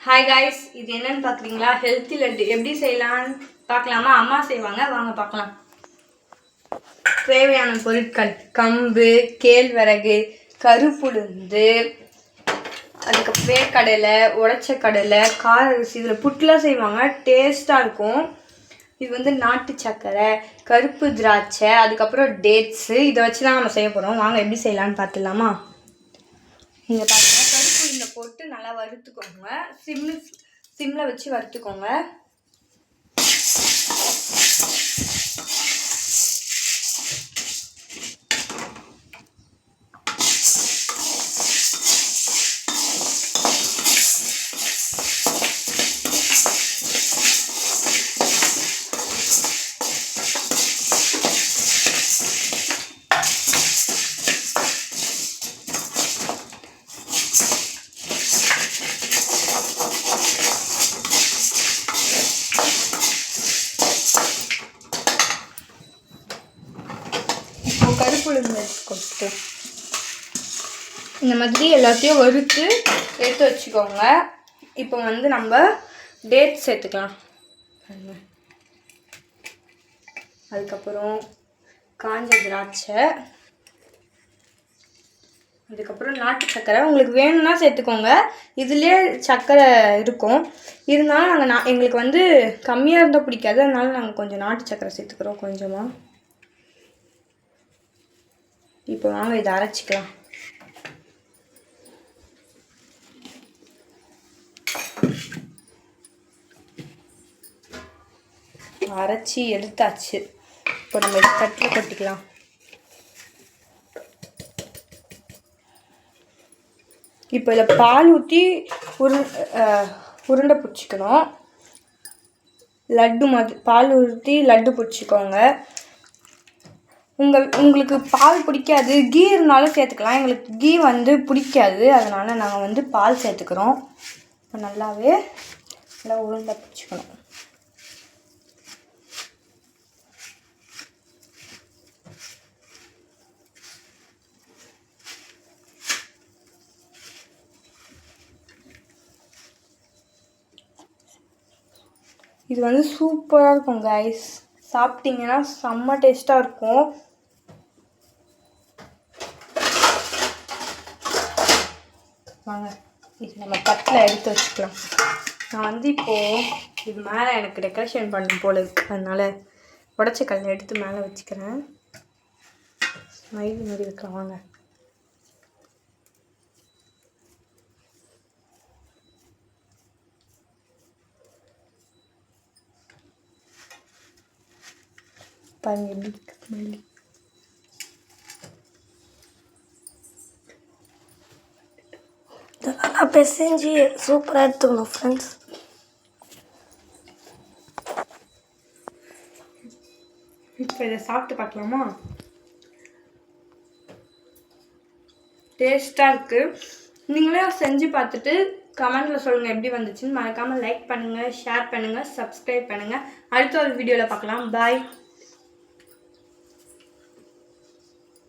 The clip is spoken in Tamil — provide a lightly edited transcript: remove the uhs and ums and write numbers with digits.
ஹாய் காய்ஸ், இது என்னன்னு பார்க்குறீங்களா? ஹெல்த்தி லட்டு எப்படி செய்யலான்னு பார்க்கலாமா? அம்மா செய்வாங்க, வாங்க பார்க்கலாம். தேவையான பொருட்கள்: கம்பு, கேழ்வரகு, கருப்புளுந்து, அதுக்கப்புறம் வேர்க்கடலை, உடைச்ச கடலை, கார அரிசி. இதில் புட்டுலாம் செய்வாங்க, டேஸ்ட்டாக இருக்கும். இது வந்து நாட்டு சர்க்கரை, கருப்பு திராட்சை, அதுக்கப்புறம் டேட்ஸு. இதை வச்சு தான் நம்ம செய்ய போகிறோம். வாங்க எப்படி செய்யலான்னு பார்த்துடலாமா? நீங்கள் பார்த்தீங்கன்னா கருப்புளுந்தை போட்டு நல்லா வறுத்துக்கோங்க. சிம்மில் வச்சு வறுத்துக்கோங்க. கருப்புளுந்து கொட்டு இந்த மாதிரி எல்லாத்தையும் வறுத்து எடுத்து வச்சுக்கோங்க. இப்போ வந்து நம்ம டேட்ஸ் சேர்த்துக்கலாம். அதுக்கப்புறம் காஞ்ச திராட்சை, அதுக்கப்புறம் நாட்டு சர்க்கரை. உங்களுக்கு வேணும்னா சேர்த்துக்கோங்க, இதுலேயே சர்க்கரை இருக்கும். இருந்தாலும் எங்களுக்கு வந்து கம்மியாக இருந்தால் பிடிக்காது, அதனால நாங்கள் கொஞ்சம் நாட்டு சர்க்கரை சேர்த்துக்கிறோம் கொஞ்சமாக. இப்போ வாங்க இதை அரைச்சிக்கலாம். அரைச்சி எடுத்தாச்சு. இப்போ நம்ம தட்டில் கொட்டிக்கலாம். இப்போ இதில் பால் ஊற்றி உருண்டை பிடிச்சிக்கணும். லட்டு மாதிரி பால் ஊற்றி லட்டு பிடிச்சிக்கோங்க. உங்களுக்கு பால் பிடிக்காது, கீ இருந்தாலும் சேர்த்துக்கலாம். எங்களுக்கு கீ வந்து பிடிக்காது, அதனால் நாங்கள் வந்து பால் சேர்த்துக்கிறோம். இப்போ நல்லாவே நல்லா உருண்டை பிடிச்சிக்கணும். இது வந்து சூப்பராக இருக்கும் கைஸ், சாப்பிட்டீங்கன்னா செம்ம டேஸ்ட்டாக இருக்கும். வாங்க இது நம்ம தட்டில் எடுத்து வச்சுக்கலாம். நான் வந்து இப்போது இது மேலே எனக்கு டெக்கரேஷன் பண்ணணும் போல இருக்குது, அதனால் உடச்ச கடலை எடுத்து மேலே வச்சுக்கிறேன். ஸ்மைல் மாதிரி வைக்கலாம். வாங்க பாருங்க எப்படி இருக்கு ஸ்மைல். இதெல்லாம் பிசைஞ்சு சூப்பராக எடுத்துக்கணும் ஃப்ரெண்ட்ஸ். இப்போ இதை சாப்பிட்டு பார்க்கலாமா? டேஸ்ட்டாக இருக்குது. நீங்களே செஞ்சு பார்த்துட்டு கமெண்ட்டில் சொல்லுங்கள் எப்படி வந்துச்சுன்னு. மறக்காமல் லைக் பண்ணுங்கள், ஷேர் பண்ணுங்கள், சப்ஸ்கிரைப் பண்ணுங்கள். அடுத்த ஒரு வீடியோவில் பார்க்கலாம். பாய்.